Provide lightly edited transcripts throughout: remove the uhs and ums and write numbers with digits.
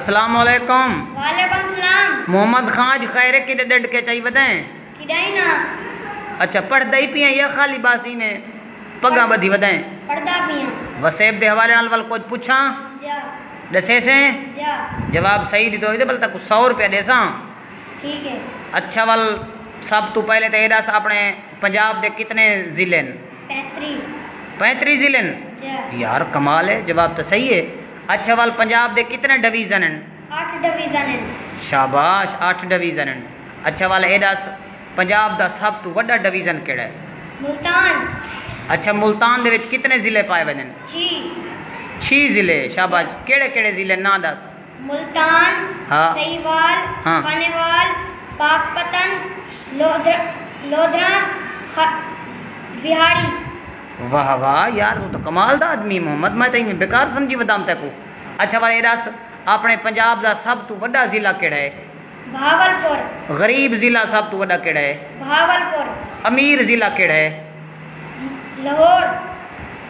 अस्सलाम वालेकुम। वालेकुम सलाम। मोहम्मद खान खैर के डंड के चाहिए बताएं। किडाई ना। अच्छा पढ़दा ही पिया या खाली बासी में पगा बधी बताएं। पढ़दा पिया। वसेब दे हवाले नाल वाल कुछ पूछा जा दसे से जा जवाब सही दितो इदे बल तक 100 रुपया देसा। ठीक है। अच्छा वाल सब तू पहले तो ये दस अपने पंजाब दे कितने जिले न? 35 जिले न। यार कमाल है, जवाब तो सही है। अच्छा वाल पंजाब दे कितने डिवीजन हैं? 8 डिवीजन हैं। शाबाश 8 डिवीजन हैं। अच्छा वाल ये दस पंजाब दा सब तो बड़ा डिवीजन केड़ा है? मुल्तान। अच्छा मुल्तान दे विच कितने जिले पाए हुए हैं? 6 जिले। शाबाश केड़े केड़े जिले ना दस? मुल्तान, हाँ, सहीवाल, हाँ, खानेवाल, पाकपतन, लोधरा, बिहाड़ी। वाह वाह यार वो तो कमाल दा आदमी मोहम्मद, मैं तो बेकार समझी बदाम तक। अच्छा वाल ये दस अपने पंजाब दा सब तो बड़ा जिला केड़ा है? भावलपुर। गरीब जिला सब तो बड़ा केड़ा है? भावलपुर। अमीर जिला केड़ा है? लाहौर।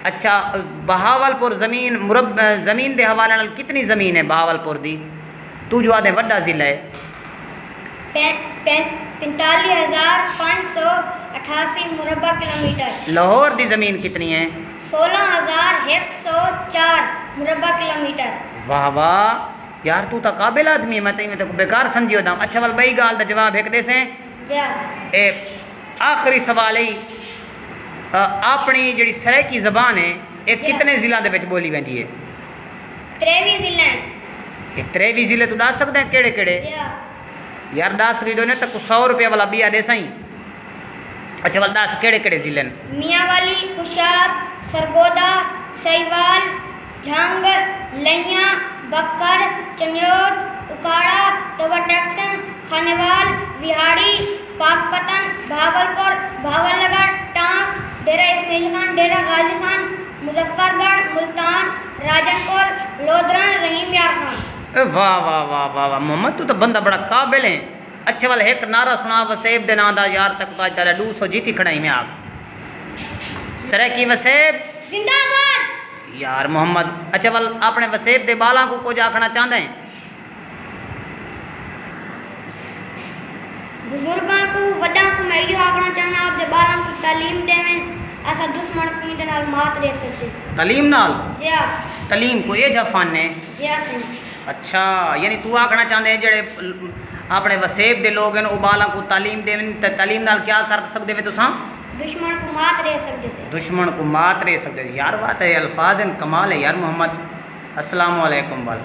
अच्छा बहावलपुर जमीन दे हवाले नाल कितनी जमीन है बहावलपुर दी? तू जो आदे वड्डा जिला है। 45,588 मुरब्बा किलोमीटर। लाहौर दी जमीन कितनी है? 16,104 मुरब्बा किलोमीटर। वाह वाह यार तू तो काबिल आदमी है, मैं तो बेकार समझी होता। अच्छा वाल बई गाल दा जवाब एक दे से। ए आखिरी सवाल है अपनी जिहड़ी सराइकी ज़बान है ये कितने जिला दे विच बोली वेंदी है? 23 जिले। ये 23 जिले तू दस सकदा है केड़े केड़े? यार 10 रीडो ने तक 100 रुपया वाला बिया दे सही। अच्छा वाल 10 केड़े केड़े जिले? मियांवाली, कुशाब, सरगोदा, सहीवाल, झांगर, लैया, बक्कर, चमयोट, उकाड़ा, तोबा टैक्सन, खानेवाल, बिहाड़ी, पाकपतन, भावलपुर, भावलनगर, टांग, डेरा इस्माइल खान, डेरा गाजी खान, मुजफ्फरगढ़, मुल्तान, राजनपुर, लोधरा, रहीम यार खान। वाह वाह वाह वाह वाह मोहम्मद तू तो बंदा बड़ा काबिल है। अच्छा वाल एक नारा सुना वसेब दे नाम दा यार तक तो तेरा 200 जीती खड़ाई में आप सराइकी वसेब जिंदाबाद। यार मोहम्मद अच्छा वाल अपने वसेब दे बाला को कुछ आखना चाहते हैं? बुजुर्गों को वड्डा को मैं यो आखना चाहना आप दे बाला को तालीम देवें ऐसा दुश्मन को दे नाल मात दे सकते। तालीम नाल? या तालीम को ये जफान ने? या अच्छा यानी तू आखना चाहते हैं जेड़े अपने वसेब दे लोग हैं बाला को तालीम देवें तालीम नाल क्या कर सकते वे तुसां? दुश्मन को मात दे सकते। दुश्मन को मात दे सकते यार बात है अल्फाज कमाल है यार मोहम्मद। अस्सलाम वालेकुम वाल।